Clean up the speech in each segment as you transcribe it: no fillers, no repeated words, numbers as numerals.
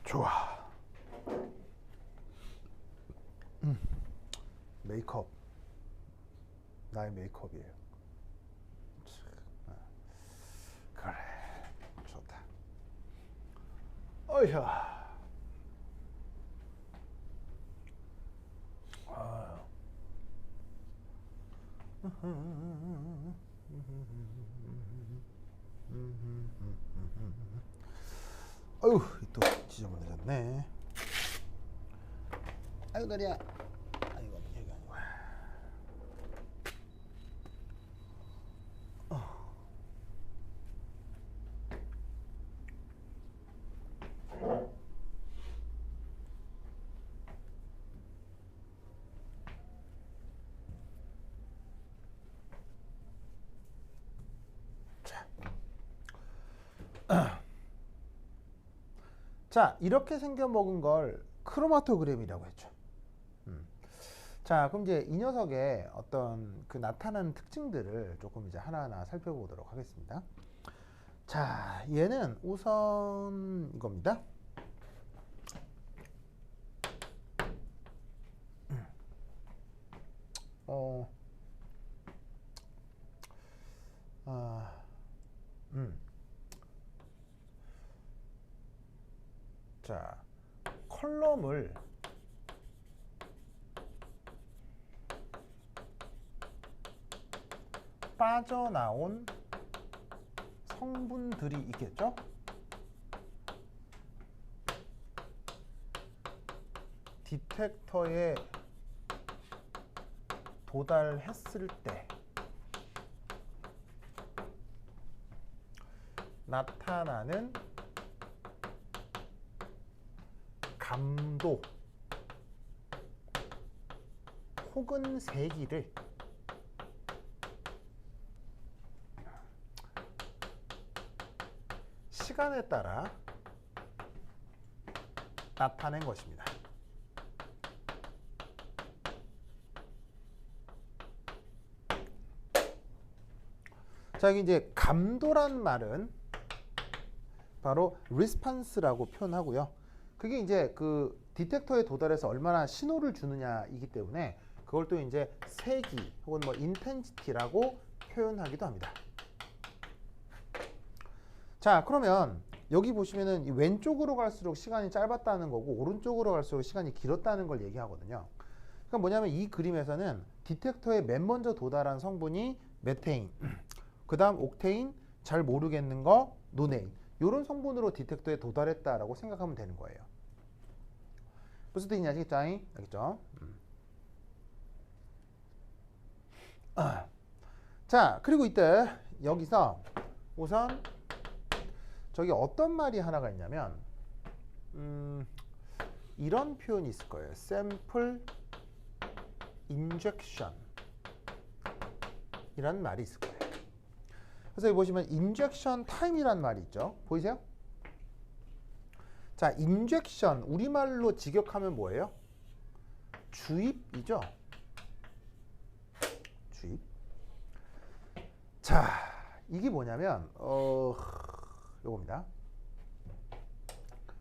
좋아. 메이크업. 나의 메이크업이에요. 그래. 좋다. 어이야. 어휴, 또 지저분해졌네. 아이고, 다리야. 아이고, 얘가 아니고. 자, 이렇게 생겨 먹은 걸 크로마토그램이라고 했죠. 자, 그럼 이제 이 녀석의 어떤 그 나타나는 특징들을 조금 이제 하나하나 살펴보도록 하겠습니다. 자, 얘는 우선 이겁니다. 어, 아, 자, 컬럼을 빠져나온 성분들이 있겠죠? 디텍터에 도달했을 때 나타나는 감도 혹은 세기를 시간에 따라 나타낸 것입니다. 자, 여기 이제 감도란 말은 바로 response라고 표현하고요. 그게 이제 그 디텍터에 도달해서 얼마나 신호를 주느냐이기 때문에 그걸 또 이제 세기 혹은 뭐 intensity라고 표현하기도 합니다. 자, 그러면 여기 보시면은 이 왼쪽으로 갈수록 시간이 짧았다는 거고 오른쪽으로 갈수록 시간이 길었다는 걸 얘기하거든요. 그러니까 뭐냐면 이 그림에서는 디텍터에 맨 먼저 도달한 성분이 메테인, 그 다음 옥테인, 잘 모르겠는 거 노네인, 이런 성분으로 디텍터에 도달했다라고 생각하면 되는 거예요. 무슨 뜻인지 아시겠죠? 알겠죠? 자, 그리고 이때 여기서 우선 저기 어떤 말이 하나가 있냐면 이런 표현이 있을 거예요. 샘플 인젝션 이라는 말이 있을 거예요. 그래서 여기 보시면 인젝션 타임이라는 말이 있죠. 보이세요? 자, 인젝션 우리말로 직역하면 뭐예요? 주입이죠. 주입. 자, 이게 뭐냐면 요겁니다.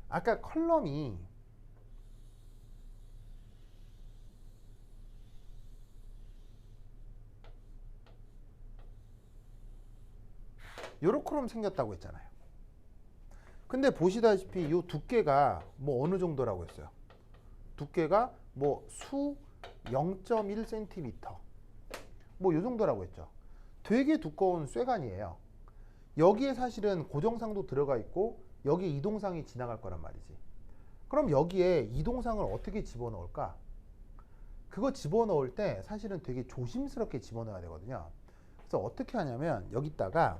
아까 컬럼이 요렇게럼 생겼다고 했잖아요. 근데 보시다시피 이 두께가 뭐 어느 정도라고 했어요? 두께가 뭐 수 0.1cm 뭐 요 정도라고 했죠. 되게 두꺼운 쇠관이에요. 여기에 사실은 고정상도 들어가 있고 여기에 이동상이 지나갈 거란 말이지. 그럼 여기에 이동상을 어떻게 집어넣을까? 그거 집어넣을 때 사실은 되게 조심스럽게 집어넣어야 되거든요. 그래서 어떻게 하냐면 여기다가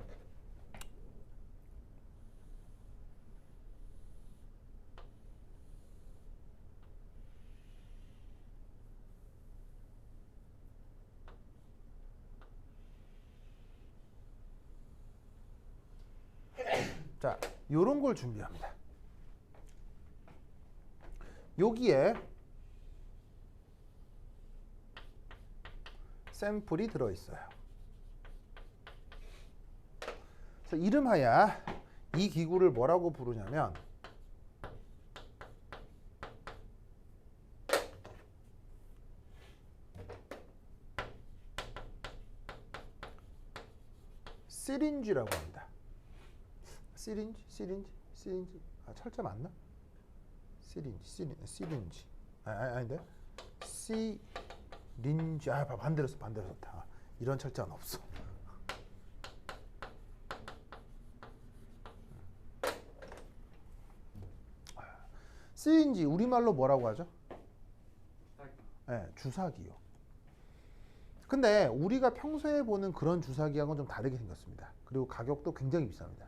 자, 요런 걸 준비합니다. 여기에 샘플이 들어있어요. 그래서 이름하여 이 기구를 뭐라고 부르냐면 시린지라고 합니다. 시린지. 아, 철자 맞나? 시린지. 아닌데? 시린지. 아, 반대로 썼다. 이런 철자는 없어. 시린지 우리말로 뭐라고 하죠? 네, 주사기요. 근데 우리가 평소에 보는 그런 주사기하고는 좀 다르게 생겼습니다. 그리고 가격도 굉장히 비쌉니다.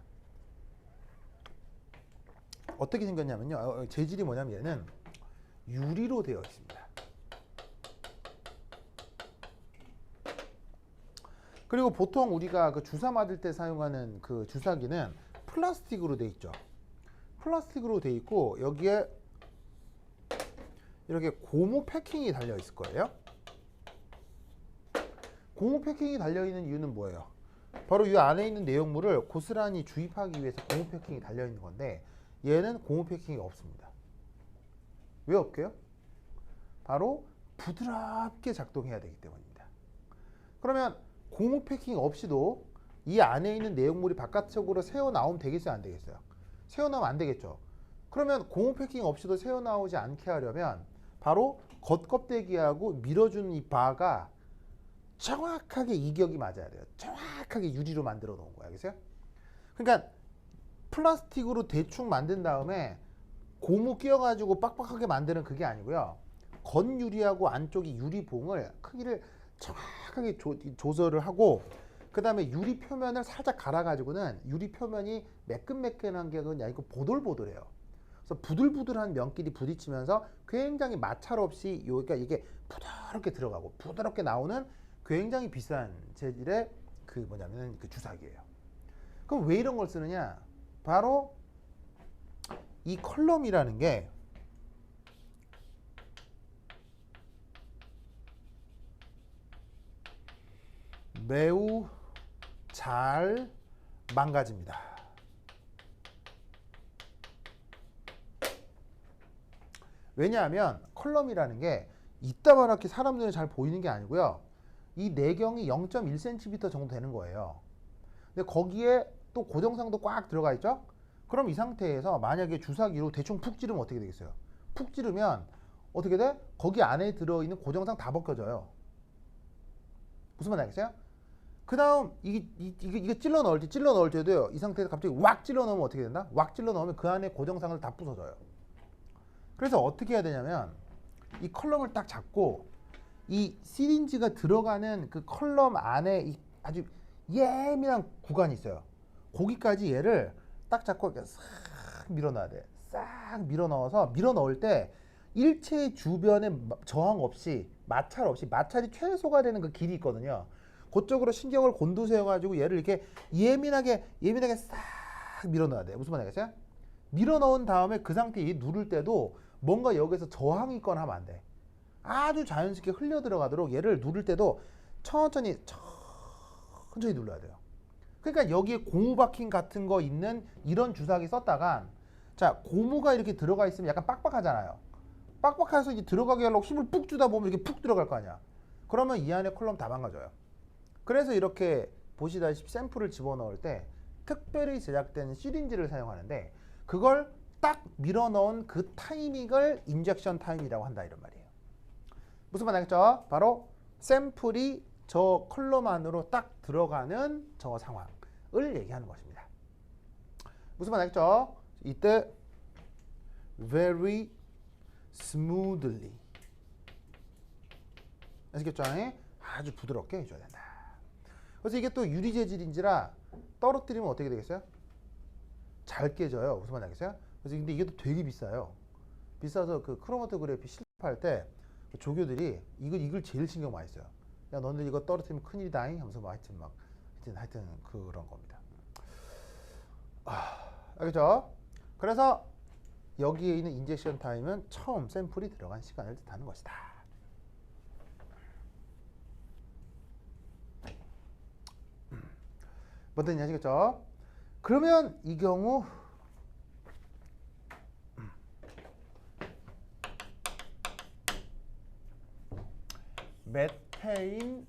어떻게 생겼냐면요. 재질이 뭐냐면 얘는 유리로 되어 있습니다. 그리고 보통 우리가 그 주사 맞을 때 사용하는 그 주사기는 플라스틱으로 되어 있죠. 플라스틱으로 되어 있고 여기에 이렇게 고무 패킹이 달려 있을 거예요. 고무 패킹이 달려 있는 이유는 뭐예요? 바로 이 안에 있는 내용물을 고스란히 주입하기 위해서 고무 패킹이 달려 있는 건데 얘는 고무 패킹이 없습니다. 왜 없게요? 바로 부드럽게 작동해야 되기 때문입니다. 그러면 고무 패킹 없이도 이 안에 있는 내용물이 바깥쪽으로 새어 나오면 되겠어요, 안 되겠어요? 새어 나오면 안 되겠죠. 그러면 고무 패킹 없이도 새어 나오지 않게 하려면 바로 겉껍데기하고 밀어주는 이 바가 정확하게 이격이 맞아야 돼요. 정확하게 유리로 만들어 놓은 거야, 알겠어요? 그러니까 플라스틱으로 대충 만든 다음에 고무 끼워가지고 빡빡하게 만드는 그게 아니고요. 겉유리하고 안쪽이 유리봉을 크기를 정확하게 조절을 하고 그 다음에 유리 표면을 살짝 갈아가지고는 유리 표면이 매끈매끈한 게 아니고 보들보들해요. 그래서 부들부들한 면끼리 부딪히면서 굉장히 마찰 없이 그러니까 이게 부드럽게 들어가고 부드럽게 나오는 굉장히 비싼 재질의 그 뭐냐면 그 주사기예요. 그럼 왜 이런 걸 쓰느냐? 바로 이 컬럼이라는 게 매우 잘 망가집니다. 왜냐하면 컬럼이라는 게 이따만하게 사람 눈에 잘 보이는 게 아니고요. 이 내경이 0.1cm 정도 되는 거예요. 근데 거기에 또 고정상도 꽉 들어가 있죠? 그럼 이 상태에서 만약에 주사기로 대충 푹 찌르면 어떻게 되겠어요? 푹 찌르면 어떻게 돼? 거기 안에 들어있는 고정상 다 벗겨져요. 무슨 말 알겠어요? 그 다음 이게 찔러 넣을 때도요. 이 상태에서 갑자기 왁 찔러 넣으면 어떻게 된다? 왁 찔러 넣으면 그 안에 고정상을 다 부숴져요. 그래서 어떻게 해야 되냐면 이 컬럼을 딱 잡고 이 시린지가 들어가는 그 컬럼 안에 이 아주 예민한 구간이 있어요. 거기까지 얘를 딱 잡고 이렇게 싹 밀어 넣어야 돼. 싹 밀어 넣어서 밀어 넣을 때 일체 주변에 저항 없이 마찰 없이 마찰이 최소가 되는 그 길이 있거든요. 그쪽으로 신경을 곤두세워 가지고 얘를 이렇게 예민하게 싹 밀어 넣어야 돼. 무슨 말 알겠어요? 밀어 넣은 다음에 그 상태에 누를 때도 뭔가 여기서 저항이 있거나 하면 안 돼. 아주 자연스럽게 흘려 들어가도록 얘를 누를 때도 천천히 눌러야 돼요. 그러니까 여기에 고무 바킹 같은 거 있는 이런 주사기 썼다가 자 고무가 이렇게 들어가 있으면 약간 빡빡하잖아요. 빡빡해서 이제 들어가게 하려고 힘을 푹 주다 보면 이렇게 푹 들어갈 거 아니야. 그러면 이 안에 컬럼 다 망가져요. 그래서 이렇게 보시다시피 샘플을 집어넣을 때 특별히 제작된 시린지를 사용하는데 그걸 딱 밀어넣은 그 타이밍을 인젝션 타임이라고 한다 이런 말이에요. 무슨 말 알겠죠? 바로 샘플이 저 컬럼 안으로 딱 들어가는 저 상황을 얘기하는 것입니다. 무슨 말 알겠죠? 이때 very smoothly 아시겠죠? 아주 부드럽게 해줘야 된다. 그래서 이게 또 유리 재질인지라 떨어뜨리면 어떻게 되겠어요? 잘 깨져요. 무슨 말 알겠어요? 그래서 근데 이게 또 되게 비싸요. 비싸서 그 크로마토그래피 실습할 때 조교들이 이걸 제일 신경 많이 써요. 야 너네 이거 떨어뜨리면 큰일이다잉 하면서 뭐 하여튼 그런 겁니다. 알겠죠? 그래서 여기에 있는 인젝션 타임은 처음 샘플이 들어간 시간을 뜻하는 것이다. 뭐든 아시겠죠? 그러면 이 경우 메테인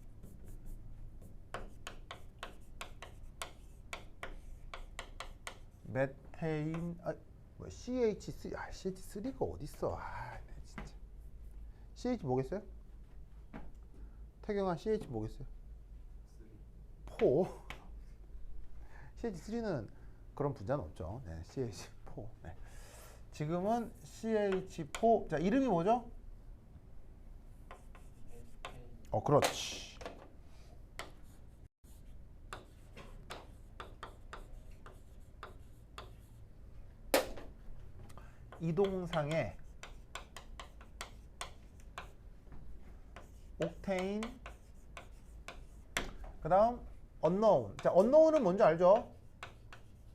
CH3 CH3가 어딨어? 네, 진짜. CH 뭐겠어요? 태경아 CH 뭐겠어요? 4. CH3는 그런 분자는 없죠. 네, CH4. 네. 지금은 CH4. 자, 이름이 뭐죠? 그렇지. 이동상의 옥테인 그다음 unknown. 자, unknown은 뭔지 알죠?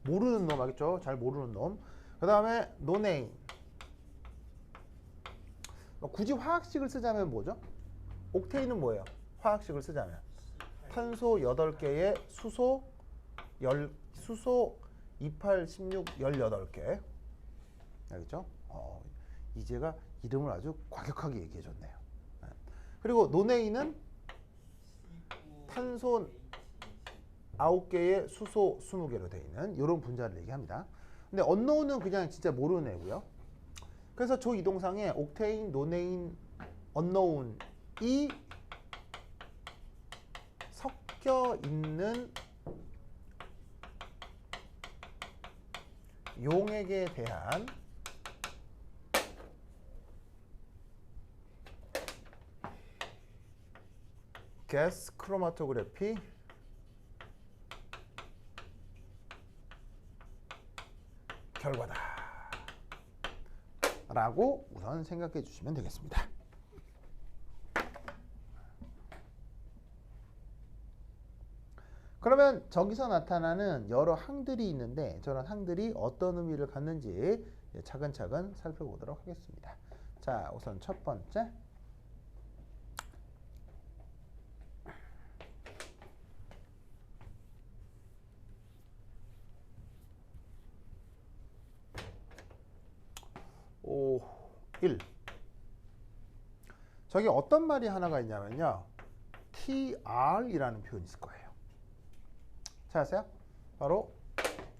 모르는 놈 알겠죠? 잘 모르는 놈. 그다음에 noname. 굳이 화학식을 쓰자면 뭐죠? 옥테인은 뭐예요? 화학식을 쓰자면 탄소 8개에 수소 28, 16, 18개. 알겠죠? 이제가 이름을 아주 과격하게 얘기해 줬네요. 그리고 노네인은 탄소 9개에 수소 20개로 되어 있는 이런 분자를 얘기합니다. 근데 언노운은 그냥 진짜 모르는 애고요. 그래서 조 이동상에 옥테인, 노네인, 언노운이 섞여 있는 용액에 대한 가스 크로마토그래피 결과다 라고 우선 생각해 주시면 되겠습니다. 그러면 저기서 나타나는 여러 항들이 있는데 저런 항들이 어떤 의미를 갖는지 차근차근 살펴보도록 하겠습니다. 자, 우선 첫 번째 오, 1. 저기 어떤 말이 하나가 있냐면요. TR이라는 표현이 있을 거예요. 찾았어요? 바로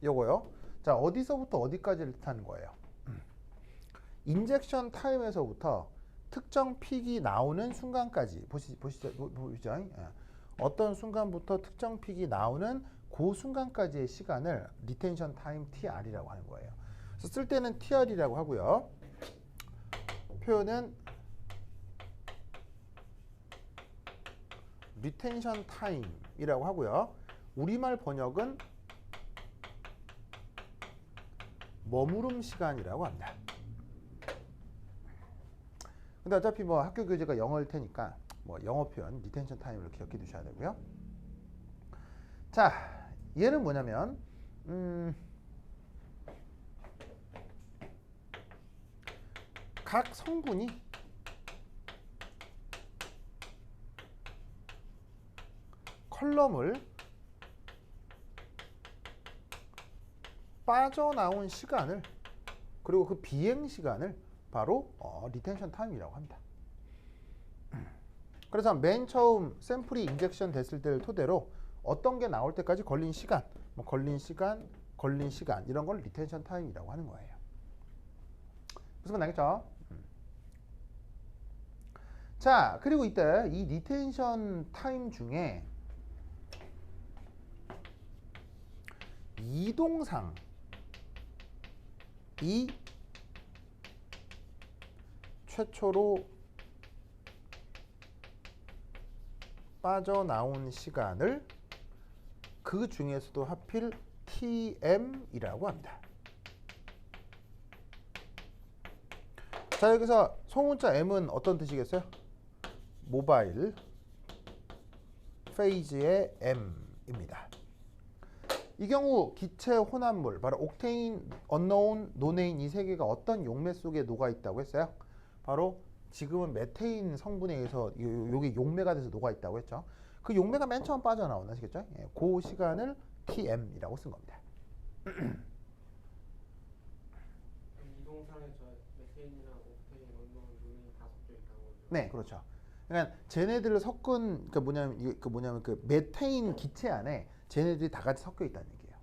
요거요. 자, 어디서부터 어디까지를 뜻하는 거예요? 인젝션 타임에서부터 특정 픽이 나오는 순간까지 보시죠. 어떤 순간부터 특정 픽이 나오는 그 순간까지의 시간을 리텐션 타임 TR이라고 하는 거예요. 그래서 쓸 때는 TR이라고 하고요. 표현은 리텐션 타임이라고 하고요. 우리말 번역은 머무름 시간이라고 합니다. 근데 어차피 뭐 학교 교재가 영어일 테니까 뭐 영어 표현 리텐션 타임을 기억해 두셔야 되고요. 자, 얘는 뭐냐면 각 성분이 컬럼을 빠져나온 시간을 그리고 그 비행 시간을 바로 리텐션 타임이라고 합니다. 그래서 맨 처음 샘플이 인젝션 됐을 때를 토대로 어떤 게 나올 때까지 걸린 시간, 걸린 시간 이런 걸 리텐션 타임이라고 하는 거예요. 무슨 말 나겠죠? 자, 그리고 이때 이 리텐션 타임 중에 이동상이 최초로 빠져나온 시간을 그 중에서도 하필 TM이라고 합니다. 자, 여기서 소문자 M은 어떤 뜻이겠어요? 모바일 페이지의 M입니다. 이 경우 기체 혼합물, 바로 옥테인, 언노운, 노네인 이 세 개가 어떤 용매 속에 녹아 있다고 했어요? 바로 지금은 메테인 성분에 의해서 요게 용매가 돼서 녹아 있다고 했죠. 그 용매가 맨 처음 빠져나오는 아시겠죠? 그 시간을 TM이라고 쓴 겁니다. 이동상에 저 메테인이랑 옥테인, 원노, 루멘 다 섞여 있다는 거죠. 네, 그렇죠. 그러니까 쟤네들을 섞은 그 메테인 기체 안에 쟤네들이 다 같이 섞여 있다는 얘기예요.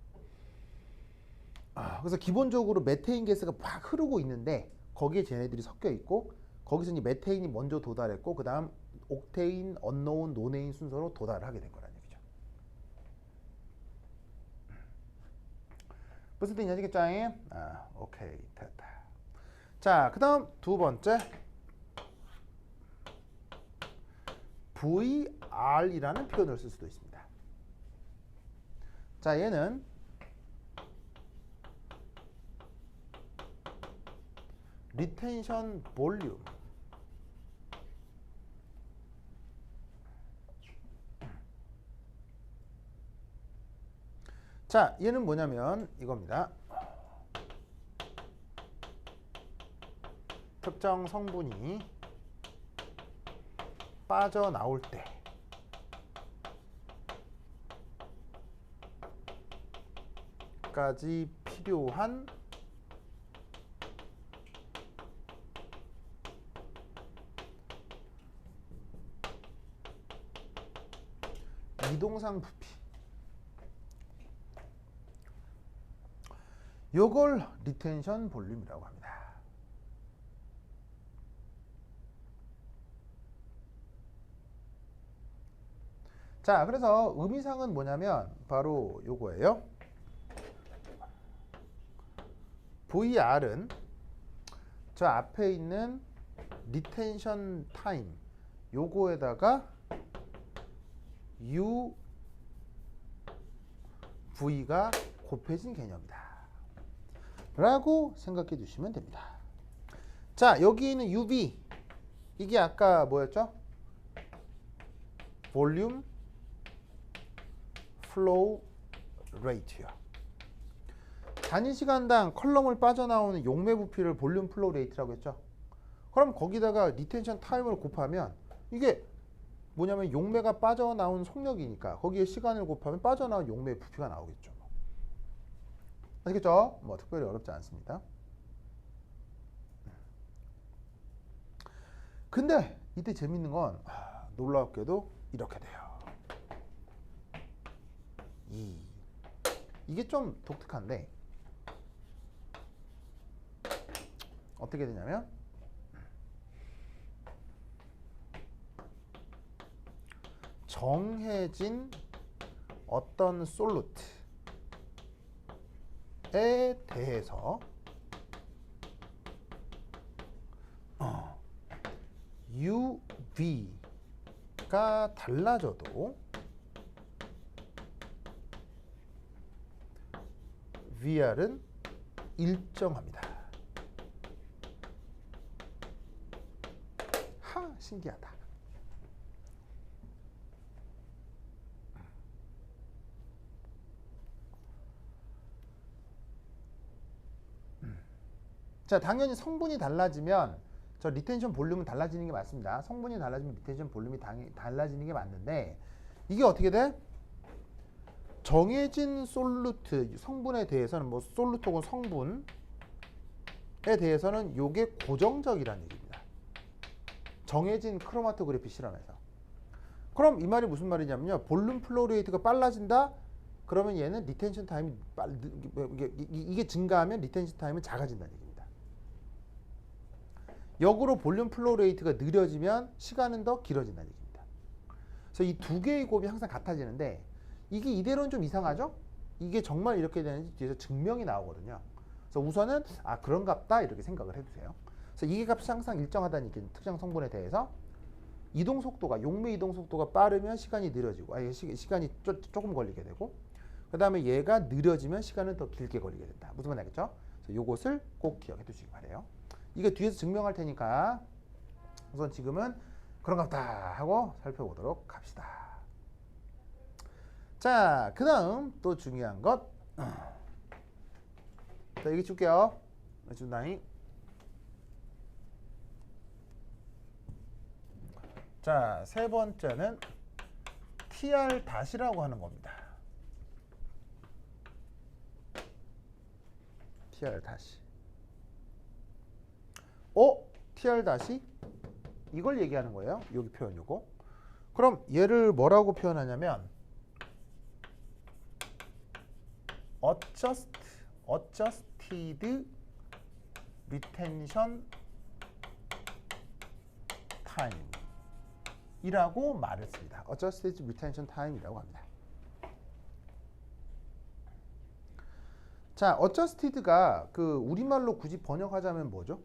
그래서 기본적으로 메테인 가스가 막 흐르고 있는데 거기에 쟤네들이 섞여 있고 거기서 이제 메테인이 먼저 도달했고 그다음 옥테인, 언노운, 노네인 순서로 도달을 하게 된 거라는 얘기죠. 무슨 뜻인지 아시겠죠? 오케이, 됐다. 자, 그다음 두 번째 VR이라는 표현을 쓸 수도 있습니다. 자, 얘는 리텐션 볼륨. 자, 얘는 뭐냐면 이겁니다. 특정 성분이 빠져나올 때까지 필요한 이동상 부피. 요걸 리텐션 볼륨이라고 합니다. 자, 그래서 의미상은 뭐냐면 바로 요거예요. VR은 저 앞에 있는 리텐션 타임 요거에다가 UV가 곱해진 개념이다 라고 생각해 주시면 됩니다. 자, 여기 있는 UV 이게 아까 뭐였죠? 볼륨 플로우 레이트요. 단위 시간당 컬럼을 빠져나오는 용매 부피를 볼륨 플로우 레이트라고 했죠. 그럼 거기다가 리텐션 타임을 곱하면 이게 뭐냐면 용매가 빠져나온 속력이니까 거기에 시간을 곱하면 빠져나온 용매의 부피가 나오겠죠. 아시겠죠? 뭐 특별히 어렵지 않습니다. 근데 이때 재밌는 건 놀랍게도 이렇게 돼요. 이게 좀 독특한데 어떻게 되냐면 정해진 어떤 솔루트에 대해서 UV가 달라져도 VR은 일정합니다. 신기하다. 자, 당연히 성분이 달라지면 저 리텐션 볼륨은 달라지는 게 맞습니다. 성분이 달라지면 리텐션 볼륨이 달라지는 게 맞는데 이게 어떻게 돼? 정해진 솔루트 성분에 대해서는 뭐 솔루트 혹은 성분에 대해서는 요게 고정적이라는 얘기입니다. 정해진 크로마토그래피 실험에서. 그럼 이 말이 무슨 말이냐면요. 볼륨 플로우 레이트가 빨라진다? 그러면 얘는 리텐션 타임이 이게 증가하면 리텐션 타임은 작아진다는 얘기입니다. 역으로 볼륨 플로우 레이트가 느려지면 시간은 더 길어진다는 얘기입니다. 그래서 이 두 개의 곱이 항상 같아지는데 이게 이대로는 좀 이상하죠? 이게 정말 이렇게 되는지 뒤에서 증명이 나오거든요. 그래서 우선은 그런갑다 이렇게 생각을 해두세요. 그래서 이게 값이 항상 일정하다는 얘기는 특정 성분에 대해서 이동 속도가 용매 이동 속도가 빠르면 시간이 느려지고 시간이 조금 걸리게 되고 그 다음에 얘가 느려지면 시간은 더 길게 걸리게 된다. 무슨 말인지 알겠죠? 그래서 이것을 꼭 기억해 두시기 바래요. 이게 뒤에서 증명할 테니까 우선 지금은 그런갑다 하고 살펴보도록 합시다. 자, 그 다음 또 중요한 것. 자, 여기 줄게요. 준다잉. 자, 세 번째는 TR-이라고 하는 겁니다. tr 다시. tr 다시 이걸 얘기하는 거예요. 여기 표현 요거. 그럼 얘를 뭐라고 표현하냐면 adjusted retention time 이라고 말을 씁니다. adjusted retention time이라고 합니다. 자, adjusted가 그 우리말로 굳이 번역하자면 뭐죠?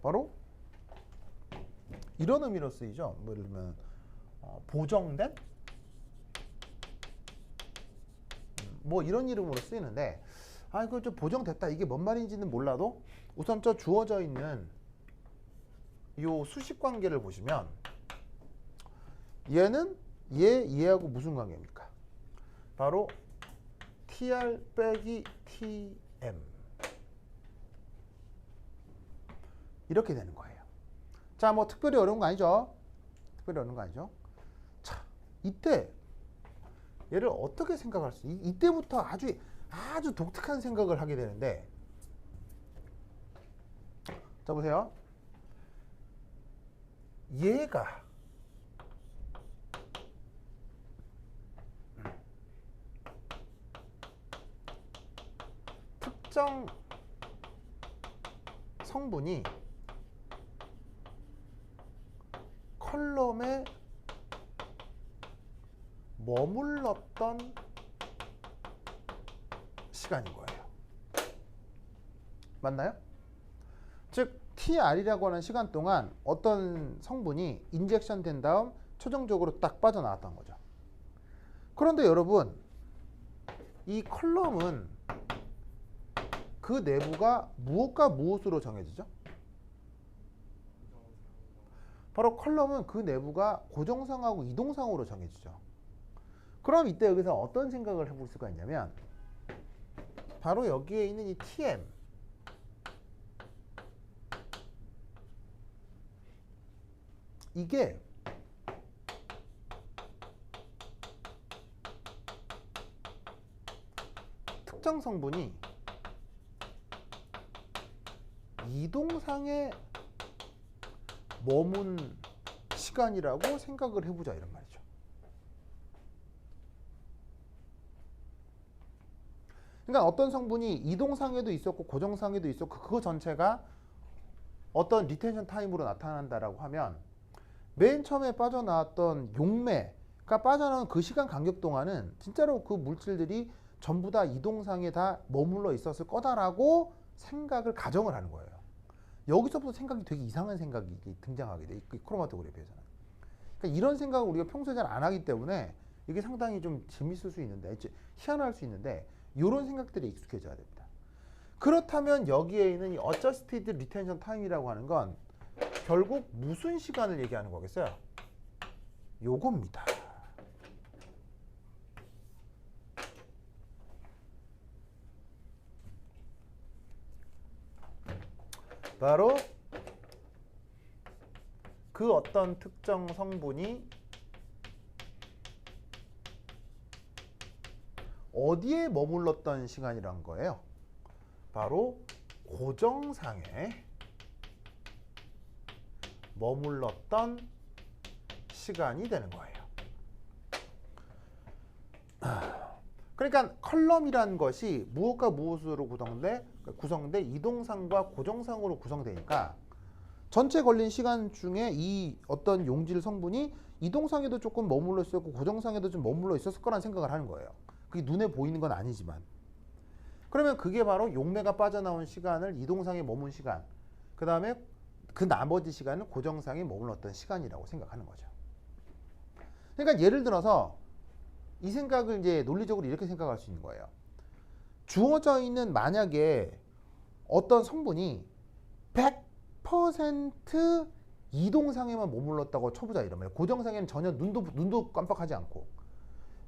바로 이런 의미로 쓰이죠. 뭐 예를 들면 보정된 뭐 이런 이름으로 쓰이는데 이거 좀 보정됐다 이게 뭔 말인지는 몰라도 우선 저 주어져 있는 요 수식 관계를 보시면 얘는 얘하고 무슨 관계입니까? 바로 tr 빼기 tm 이렇게 되는 거예요. 자, 뭐 특별히 어려운 거 아니죠? 특별히 어려운 거 아니죠? 자, 이때 얘를 어떻게 생각할 수? 이때부터 아주 독특한 생각을 하게 되는데, 자 보세요. 얘가 특정 성분이 컬럼에 머물렀던 시간인 거예요. 맞나요? 즉 TR이라고 하는 시간 동안 어떤 성분이 인젝션 된 다음 최종적으로 딱 빠져나왔던 거죠. 그런데 여러분, 이 컬럼은 그 내부가 무엇과 무엇으로 정해지죠? 바로 컬럼은 그 내부가 고정상하고 이동상으로 정해지죠. 그럼 이때 여기서 어떤 생각을 해볼 수가 있냐면 바로 여기에 있는 이 TM 이게 특정 성분이 이동상에 머문 시간이라고 생각을 해보자 이런 말이죠. 그러니까 어떤 성분이 이동상에도 있었고 고정상에도 있었고 그거 전체가 어떤 리텐션 타임으로 나타난다라고 하면 맨 처음에 빠져나왔던 용매가 빠져나온 그 시간 간격 동안은 진짜로 그 물질들이 전부 다 이동상에 다 머물러 있었을 거다라고 생각을 가정을 하는 거예요. 여기서부터 생각이 되게 이상한 생각이 등장하게 돼. 이 크로마토그래피에서는. 그러니까 이런 생각을 우리가 평소에 잘 안 하기 때문에 이게 상당히 좀 재밌을 수 있는데 희한할 수 있는데 이런 생각들이 익숙해져야 됩니다. 그렇다면 여기에 있는 이 adjusted retention time이라고 하는 건 결국 무슨 시간을 얘기하는 거겠어요? 요겁니다. 바로 그 어떤 특정 성분이 어디에 머물렀던 시간이란 거예요? 바로 고정상에 머물렀던 시간이 되는 거예요. 그러니까 컬럼이란 것이 무엇과 무엇으로 구성돼 이동상과 고정상으로 구성되니까 전체 걸린 시간 중에 이 어떤 용질 성분이 이동상에도 조금 머물러 있었고 고정상에도 좀 머물러 있었을 거란 생각을 하는 거예요. 그게 눈에 보이는 건 아니지만. 그러면 그게 바로 용매가 빠져나온 시간을 이동상에 머문 시간, 그 다음에 그 나머지 시간은 고정상에 머물렀던 시간이라고 생각하는 거죠. 그러니까 예를 들어서 이 생각을 이제 논리적으로 이렇게 생각할 수 있는 거예요. 주어져 있는 만약에 어떤 성분이 100% 이동상에만 머물렀다고 쳐보자 이런 말이에요. 고정상에는 전혀 눈도 깜빡하지 않고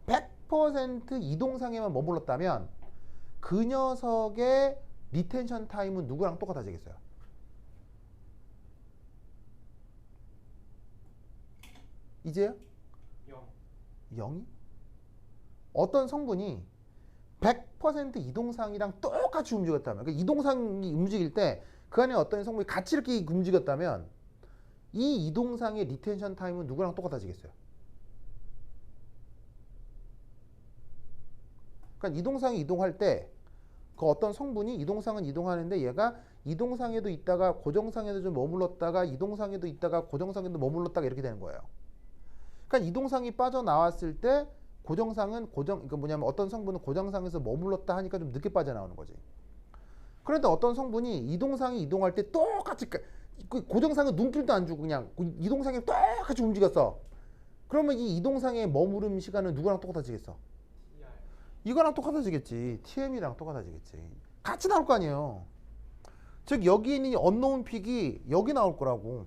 100% 이동상에만 머물렀다면 그 녀석의 리텐션 타임은 누구랑 똑같아지겠어요? 이제요? 0. 0이? 어떤 성분이 100% 이동상이랑 똑같이 움직였다면, 그러니까 이동상이 움직일 때 그 안에 어떤 성분이 같이 이렇게 움직였다면 이 이동상의 리텐션 타임은 누구랑 똑같아지겠어요? 그러니까 이동상이 이동할 때 그 어떤 성분이 이동상은 이동하는데 얘가 이동상에도 있다가 고정상에도 좀 머물렀다가 이동상에도 있다가 고정상에도 머물렀다가 이렇게 되는 거예요. 그러니까 이동상이 빠져나왔을 때 고정상은 그러니까 뭐냐면 어떤 성분은 고정상에서 머물렀다 하니까 좀 늦게 빠져나오는 거지. 그런데 어떤 성분이 이동상이 이동할 때 똑같이 그 고정상은 눈길도 안 주고 그냥 이동상에 똑같이 움직였어. 그러면 이 이동상의 머무름 시간은 누구랑 똑같아지겠어? TR. 이거랑 똑같아지겠지. TM이랑 똑같아지겠지. 같이 나올 거 아니에요. 즉 여기 있는 언노운 픽이 여기 나올 거라고.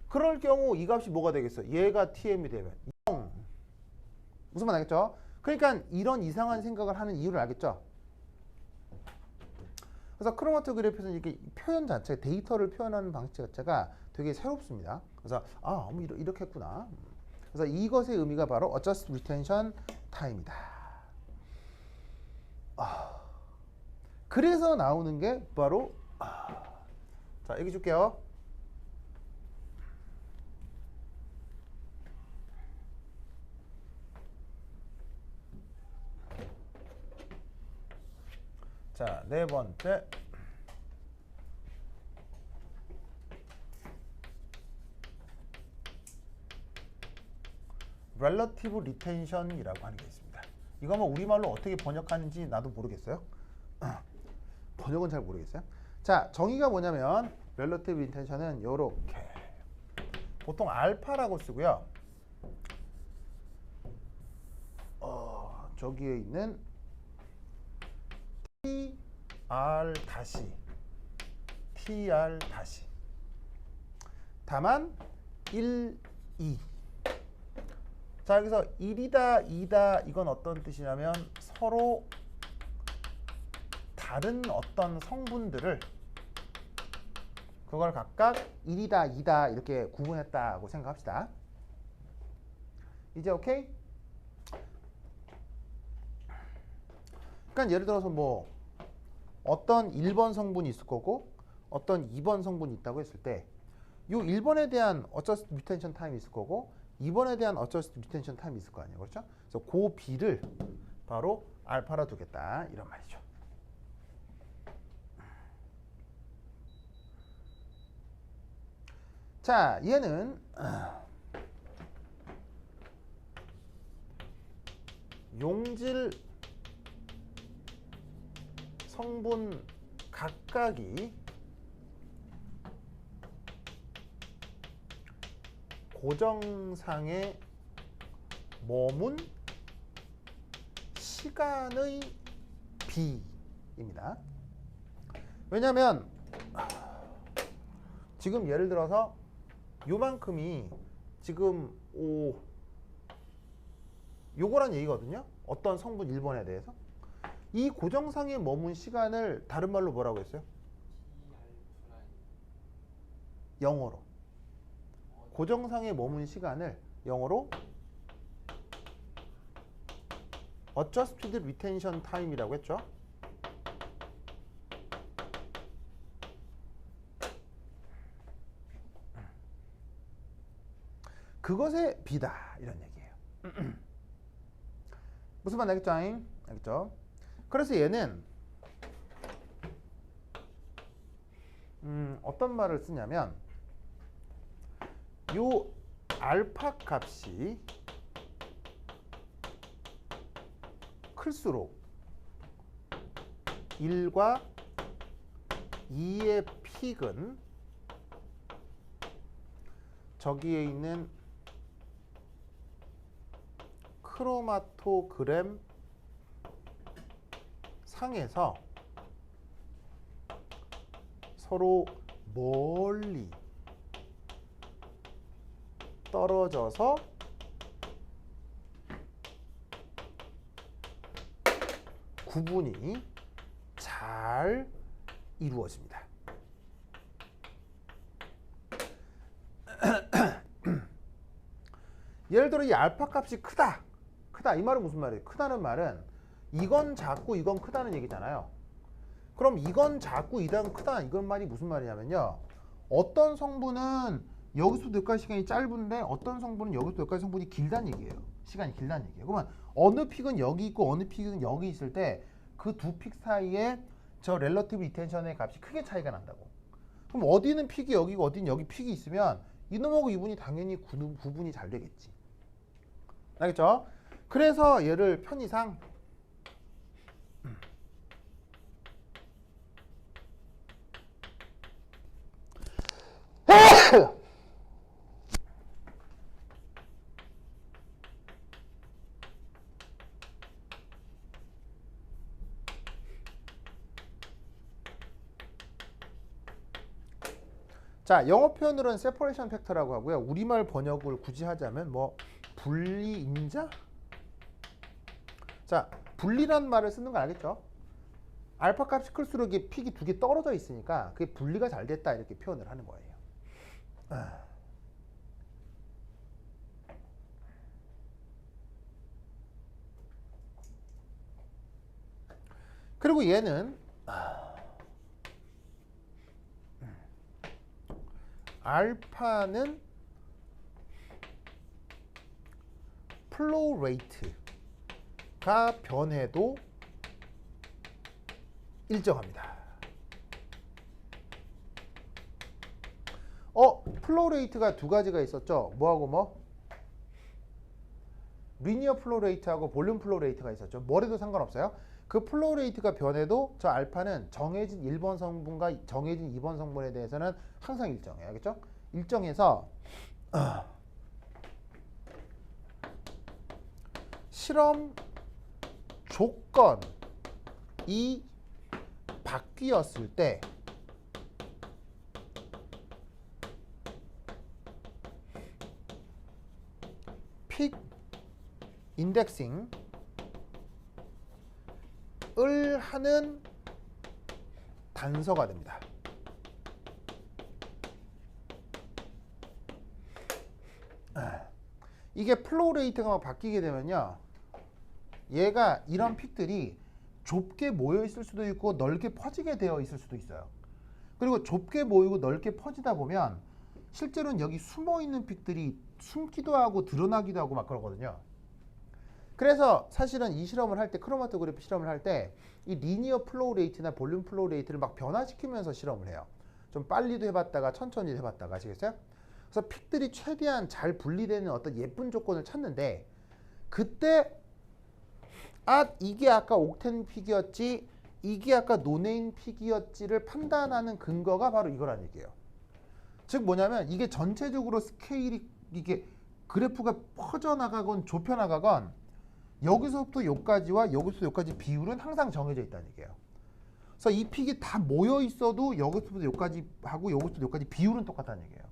그럴 경우 이 값이 뭐가 되겠어? 얘가 TM이 되면 0. 무슨 말 알겠죠? 그러니까 이런 이상한 생각을 하는 이유를 알겠죠? 그래서 크로마토그래피에서는 이렇게 표현 자체, 데이터를 표현하는 방식 자체가 되게 새롭습니다. 그래서 뭐 이렇게 했구나. 그래서 이것의 의미가 바로 Adjust Retention Time이다. 그래서 나오는 게 바로 자, 얘기 줄게요. 자, 네 번째. Relative Retention이라고 하는 게 있습니다. 이거 뭐 우리말로 어떻게 번역하는지 나도 모르겠어요. 번역은 잘 모르겠어요. 자, 정의가 뭐냐면 Relative Retention은 요렇게 보통 알파라고 쓰고요. 저기에 있는 TR 다시 다만 1, 2. 자, 여기서 1이다, 2다 이건 어떤 뜻이냐면 서로 다른 어떤 성분들을 그걸 각각 1이다, 2다 이렇게 구분했다고 생각합시다. 이제 오케이? 그러니까 예를 들어서 뭐 어떤 1번 성분이 있을 거고 어떤 2번 성분이 있다고 했을 때 요 1번에 대한 Adjust Retention Time이 있을 거고 2번에 대한 Adjust Retention Time이 있을 거 아니에요. 그렇죠? 그래서 그 B를 바로 알파로 두겠다 이런 말이죠. 자, 얘는 용질 성분 각각이 고정상에 머문 시간의 비입니다. 왜냐하면 지금 예를 들어서 요만큼이 지금 요거란 얘기거든요. 어떤 성분 1번에 대해서 이 고정상에 머문 시간을 다른 말로 뭐라고 했어요? 영어로 고정상에 머문 시간을 영어로 Adjusted Retention Time이라고 했죠. 그것의 비다 이런 얘기예요. 무슨 말 알겠죠? 알겠죠? 그래서 얘는 어떤 말을 쓰냐면 요 알파 값이 클수록 1과 2의 픽은 저기에 있는 크로마토그램 상에서 서로 멀리 떨어져서 구분이 잘 이루어집니다. 예를 들어 이 알파 값이 크다. 크다. 이 말은 무슨 말이에요? 크다는 말은 이건 작고 이건 크다는 얘기잖아요. 그럼 이건 작고 이건 크다. 이건 말이 무슨 말이냐면요. 어떤 성분은 여기서부터 여기까지 시간이 짧은데 어떤 성분은 여기서부터 여기까지 성분이 길다는 얘기예요. 시간이 길다는 얘기예요. 그러면 어느 픽은 여기 있고 어느 픽은 여기 있을 때 그 두 픽 사이에 저 렐러티브 리텐션의 값이 크게 차이가 난다고. 그럼 어디는 픽이 여기고 어디는 여기 픽이 있으면 이놈하고 이분이 당연히 구분이 잘 되겠지. 알겠죠? 그래서 얘를 편의상 자, 영어 표현으로는 세퍼레이션 팩터라고 하고요. 우리말 번역을 굳이 하자면 뭐 분리인자? 자, 분리란 말을 쓰는 거 알겠죠? 알파 값이 클수록 이게 픽이 두 개 떨어져 있으니까 그게 분리가 잘 됐다 이렇게 표현을 하는 거예요. 그리고 얘는 알파는 플로우 레이트가 변해도 일정합니다. 플로우 레이트가 두 가지가 있었죠. 뭐하고 뭐? 리니어 플로우 레이트하고 볼륨 플로우 레이트가 있었죠. 뭐래도 상관없어요. 그 플로우 레이트가 변해도 저 알파는 정해진 1번 성분과 정해진 2번 성분에 대해서는 항상 일정해요. 알겠죠? 일정해서 실험 조건이 바뀌었을 때 픽 인덱싱을 하는 단서가 됩니다. 이게 플로우 레이트가 막 바뀌게 되면요. 얘가 이런 픽들이 좁게 모여 있을 수도 있고 넓게 퍼지게 되어 있을 수도 있어요. 그리고 좁게 모이고 넓게 퍼지다 보면 실제로는 여기 숨어 있는 픽들이 숨기도 하고 드러나기도 하고 막 그러거든요. 그래서 사실은 이 실험을 할 때 크로마토그래피 실험을 할 때 이 리니어 플로우 레이트나 볼륨 플로우 레이트를 막 변화시키면서 실험을 해요. 좀 빨리도 해봤다가 천천히도 해봤다가 아시겠어요? 그래서 픽들이 최대한 잘 분리되는 어떤 예쁜 조건을 찾는데 그때 이게 아까 옥텐 픽이었지 이게 아까 노네임 픽이었지를 판단하는 근거가 바로 이거란 얘기예요. 즉 뭐냐면 이게 전체적으로 스케일이 이게 그래프가 퍼져나가건 좁혀나가건 여기서부터 여기까지와 여기서부터 여기까지 비율은 항상 정해져 있다는 얘기예요. 그래서 이 픽이 다 모여 있어도 여기서부터 여기까지 하고 여기서부터 여기까지 비율은 똑같다는 얘기예요.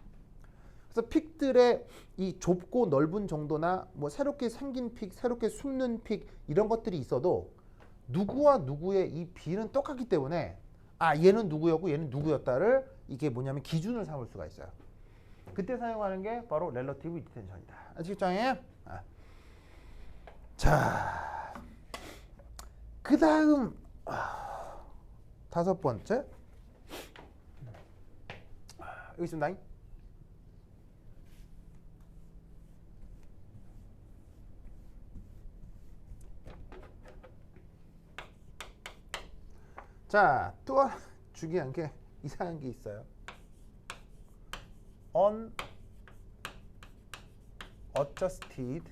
그래서 픽들의 이 좁고 넓은 정도나 뭐 새롭게 생긴 픽, 새롭게 숨는 픽 이런 것들이 있어도 누구와 누구의 이 비는 똑같기 때문에 얘는 누구였고 얘는 누구였다를 이게 뭐냐면 기준을 삼을 수가 있어요. 그때 사용하는 게 바로 렐러티브 리텐션이다. 아시겠죠? 자, 그 다음 5번째 여기 있습니다. 자, 또 하나 중요한 게 이상한 게 있어요. unadjusted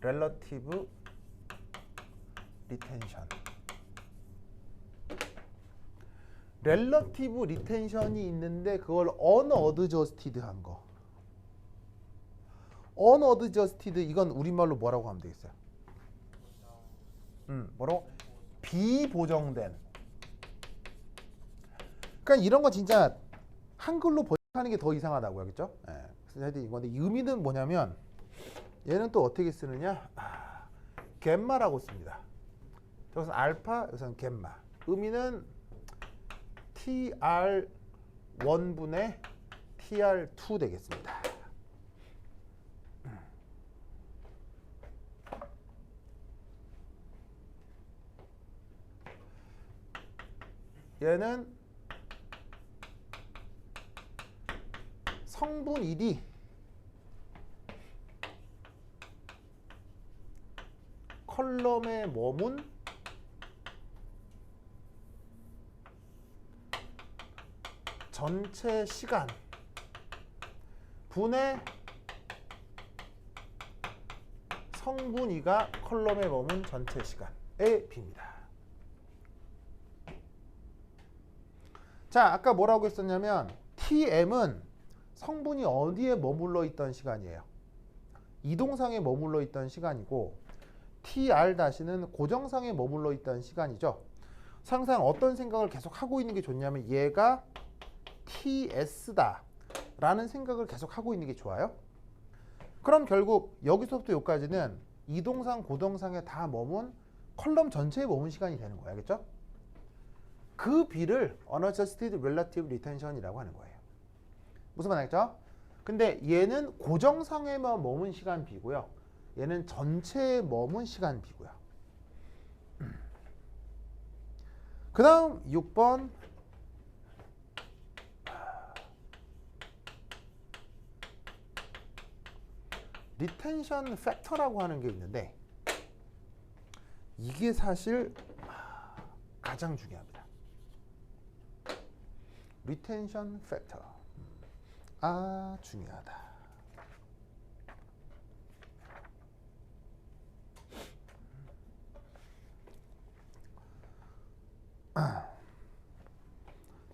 relative retention. 렐러티브 리텐션이 있는데 그걸 unadjusted 한 거. unadjusted 이건 우리말로 뭐라고 하면 되겠어요? 뭐라고? 비보정된. 그러니까 이런 거 진짜 한글로 번역하는 게 더 이상하다고 하겠죠? 그래서 하여튼 이건데 이 의미는 뭐냐면 얘는 또 어떻게 쓰느냐? 갬마라고 씁니다. 여기서 알파, 여기서는 갬마. 의미는 TR1분의 TR2 되겠습니다. 얘는 성분 1이 컬럼에 머문 전체 시간 분의 성분 2가 컬럼에 머문 전체 시간의 비입니다. 자, 아까 뭐라고 했었냐면 TM은 성분이 어디에 머물러 있던 시간이에요. 이동상에 머물러 있던 시간이고 TR-는 고정상에 머물러 있던 시간이죠. 항상 어떤 생각을 계속 하고 있는 게 좋냐면 얘가 TS다 라는 생각을 계속 하고 있는 게 좋아요. 그럼 결국 여기서부터 여기까지는 이동상, 고정상에 다 머문 컬럼 전체에 머문 시간이 되는 거예요. 알겠죠? 그 비를 Unadjusted Relative Retention이라고 하는 거예요. 무슨 말 알겠죠? 근데 얘는 고정상에만 머문 시간 비고요. 얘는 전체에 머문 시간 비고요. 그 다음 6번 리텐션 팩터라고 하는 게 있는데 이게 사실 가장 중요합니다. 리텐션 팩터. 중요하다.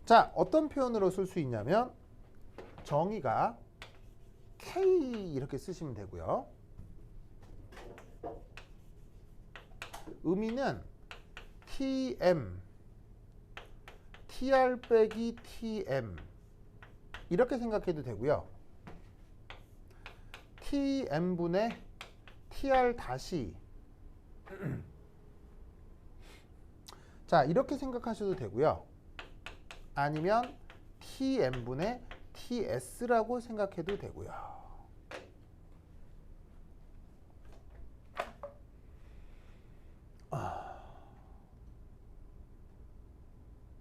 자, 어떤 표현으로 쓸 수 있냐면 정의가 K 이렇게 쓰시면 되고요. 의미는 TM, TR 빼기 TM 이렇게 생각해도 되고요. TM분의 TR 다시 자, 이렇게 생각하셔도 되고요. 아니면 TM분의 TS라고 생각해도 되고요.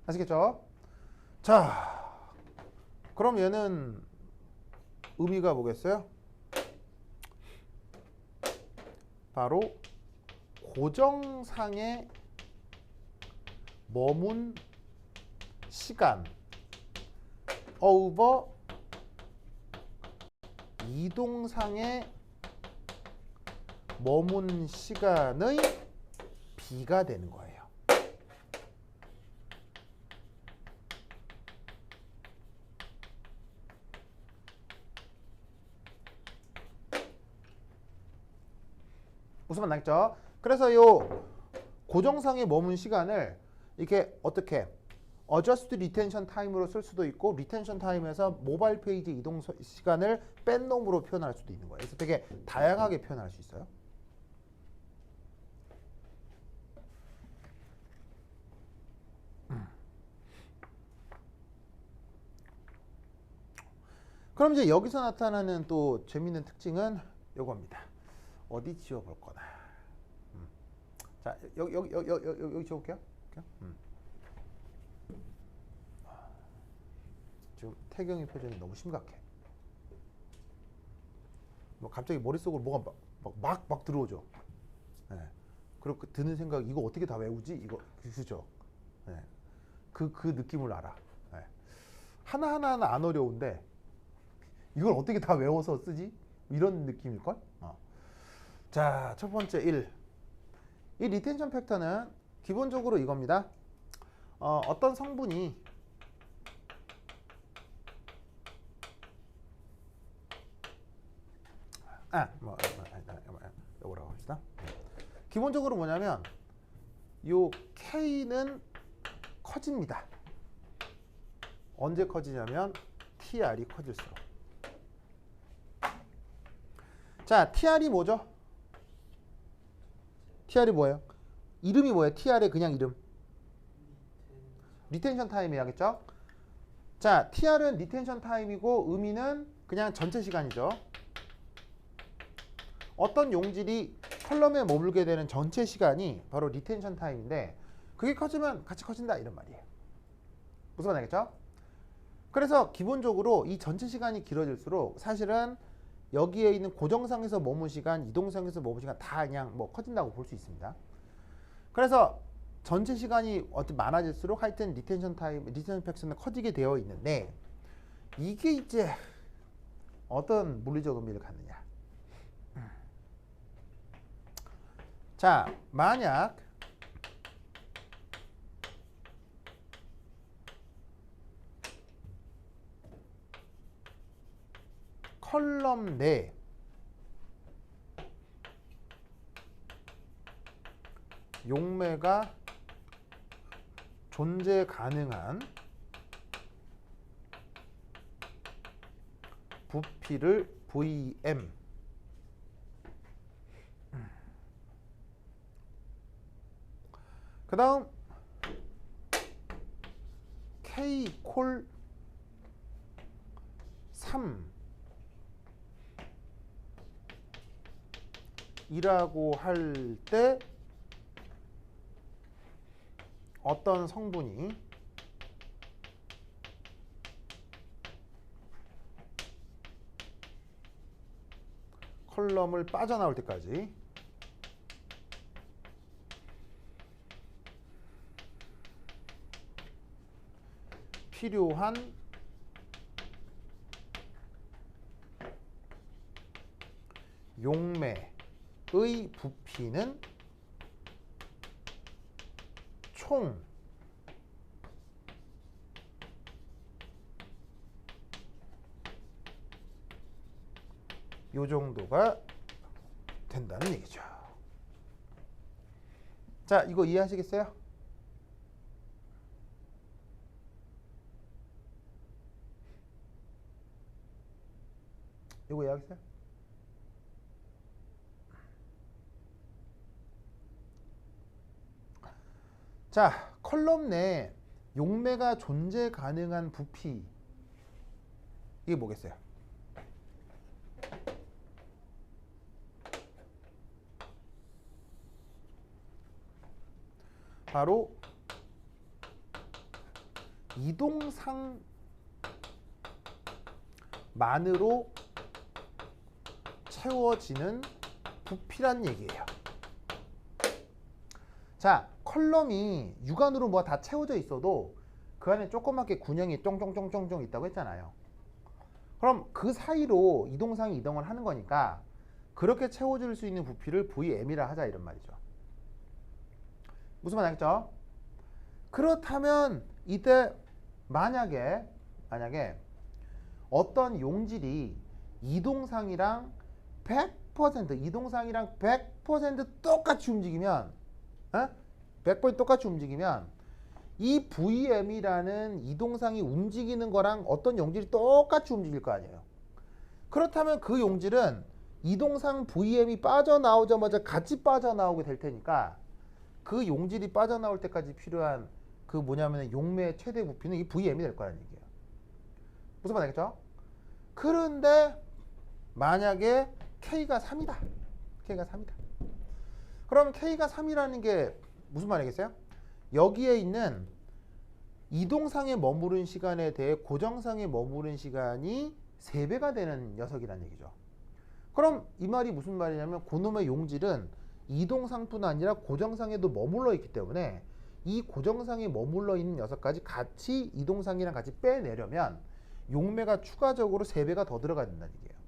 아시겠죠? 자, 그럼 얘는 의미가 뭐겠어요? 바로 고정상에 머문 시간 over 이동상에 머문 시간의 비가 되는 거예요. 무슨 말 나겠죠? 그래서 요 고정상에 머문 시간을 이렇게 어떻게 Adjust Retention Time으로 쓸 수도 있고 Retention Time에서 모바일 페이지 이동 시간을 뺀 놈으로 표현할 수도 있는 거예요. 그래서 되게 다양하게 표현할 수 있어요. 그럼 이제 여기서 나타나는 또 재밌는 특징은 요겁니다. 어디 지워볼 거나. 자, 여기 지워볼게요. 지금 태경이 표정이 너무 심각해. 뭐 갑자기 머릿속으로 뭐가 막 들어오죠. 네. 그리고 드는 생각, 이거 어떻게 다 외우지? 이거 그죠? 네. 그 느낌을 알아. 네. 하나하나는 안 어려운데 이걸 어떻게 다 외워서 쓰지? 이런 느낌일걸? 자, 첫 번째 1. 이 리텐션 팩터는 기본적으로 이겁니다. 어떤 성분이 요거라고 합시다. 기본적으로 뭐냐면 요 K는 커집니다. 언제 커지냐면 TR이 커질수록. 자, TR이 뭐죠? TR이 뭐예요? 이름이 뭐예요? TR의 그냥 이름. 리텐션 타임이라겠죠? 자, TR은 리텐션 타임이고 의미는 그냥 전체 시간이죠. 어떤 용질이 컬럼에 머물게 되는 전체 시간이 바로 리텐션 타임인데 그게 커지면 같이 커진다 이런 말이에요. 무슨 말인지 알겠죠? 그래서 기본적으로 이 전체 시간이 길어질수록 사실은 여기에 있는 고정상에서 머문 시간, 이동상에서 머문 시간 다 그냥 뭐 커진다고 볼 수 있습니다. 그래서 전체 시간이 어떻게 많아질수록 하여튼 리텐션 타임, 리텐션 팩션은 커지게 되어 있는데 이게 이제 어떤 물리적 의미를 갖느냐. 자, 만약 컬럼 내 용매가 존재 가능한 부피를 VM 그 다음 K콜 3 이라고 할 때 어떤 성분이 컬럼을 빠져나올 때까지 필요한 용매의 부피는 총 요 정도가 된다는 얘기죠. 자, 이거 이해하시겠어요? 이거 이해하겠어요? 자, 컬럼 내에 용매가 존재 가능한 부피 이게 뭐겠어요? 바로 이동상만으로 채워지는 부피란 얘기예요. 자, 컬럼이 육안으로 뭐 다 채워져 있어도 그 안에 조그맣게 군형이 쫑쫑쫑쫑쫑 있다고 했잖아요. 그럼 그 사이로 이동상이 이동을 하는 거니까 그렇게 채워줄 수 있는 부피를 VM이라 하자 이런 말이죠. 무슨 말 알겠죠? 그렇다면 이때 만약에 어떤 용질이 이동상이랑 100% 똑같이 움직이면 100% 똑같이 움직이면 이 VM이라는 이동상이 움직이는 거랑 어떤 용질이 똑같이 움직일 거 아니에요. 그렇다면 그 용질은 이동상 VM이 빠져나오자마자 같이 빠져나오게 될 테니까 그 용질이 빠져나올 때까지 필요한 그 뭐냐면 용매의 최대 부피는 이 VM이 될 거라는 얘기예요. 무슨 말 알겠죠? 그런데 만약에 K가 3이다. K가 3이다. 그럼 K가 3이라는 게 무슨 말이겠어요? 여기에 있는 이동상에 머무른 시간에 대해 고정상에 머무른 시간이 3배가 되는 녀석이라는 얘기죠. 그럼 이 말이 무슨 말이냐면 그놈의 용질은 이동상뿐 아니라 고정상에도 머물러 있기 때문에 이 고정상에 머물러 있는 녀석까지 같이 이동상이랑 같이 빼내려면 용매가 추가적으로 3배가 더 들어가야 된다는 얘기예요.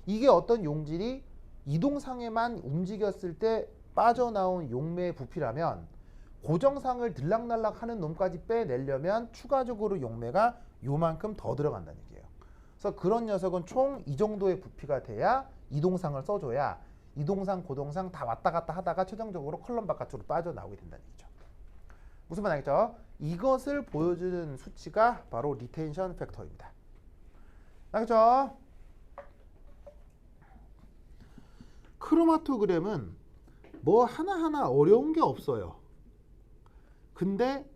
이게 어떤 용질이 이동상에만 움직였을 때 빠져나온 용매의 부피라면 고정상을 들락날락 하는 놈까지 빼내려면 추가적으로 용매가 요만큼 더 들어간다는 얘기예요. 그래서 그런 녀석은 총 이 정도의 부피가 돼야 이동상을 써줘야 이동상, 고동상 다 왔다 갔다 하다가 최종적으로 컬럼 바깥으로 빠져나오게 된다는 얘기죠. 무슨 말 알겠죠? 이것을 보여주는 수치가 바로 리텐션 팩터입니다. 알겠죠? 크로마토그램은 뭐 하나하나 어려운 게 없어요. 근데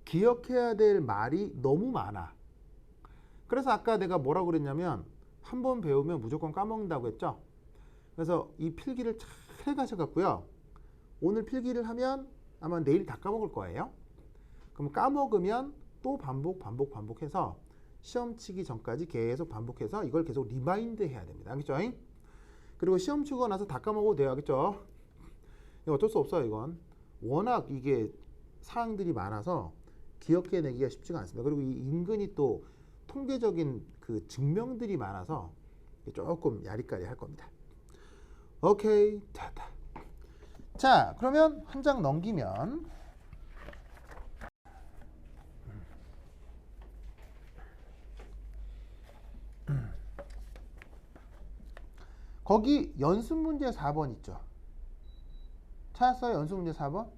기억해야 될 말이 너무 많아. 그래서 아까 내가 뭐라고 그랬냐면 한 번 배우면 무조건 까먹는다고 했죠. 그래서 이 필기를 잘 해가셔갖고요. 오늘 필기를 하면 아마 내일 다 까먹을 거예요. 그럼 까먹으면 또 반복해서 시험 치기 전까지 계속 반복해서 이걸 계속 리마인드 해야 됩니다. 알겠죠? 그리고 시험 치고 나서 다 까먹어도 돼요. 알겠죠? 이거 어쩔 수 없어요. 이건 워낙 이게 사항들이 많아서 기억해내기가 쉽지가 않습니다. 그리고 이 인근이 또 통계적인 그 증명들이 많아서 조금 야리까리 할 겁니다. 오케이, 됐다. 자, 그러면 한 장 넘기면 거기 연습 문제 4번 있죠. 찾았어요? 연습 문제 4번?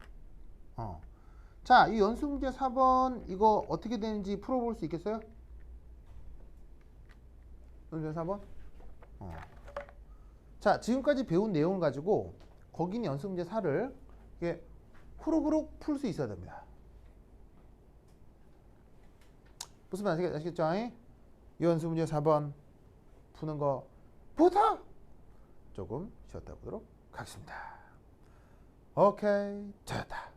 자, 이 연습 문제 4번 이거 어떻게 되는지 풀어볼 수 있겠어요? 연습 문제 4번? 자, 지금까지 배운 내용을 가지고 거기 있는 연습 문제 4를 이게 후루룩 풀 수 있어야 됩니다. 무슨 말인지 아시겠죠? 이 연습 문제 4번 푸는 거부터 조금 쉬었다 보도록 하겠습니다. 오케이, 됐다.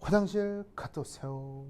화장실 갔다 오세요.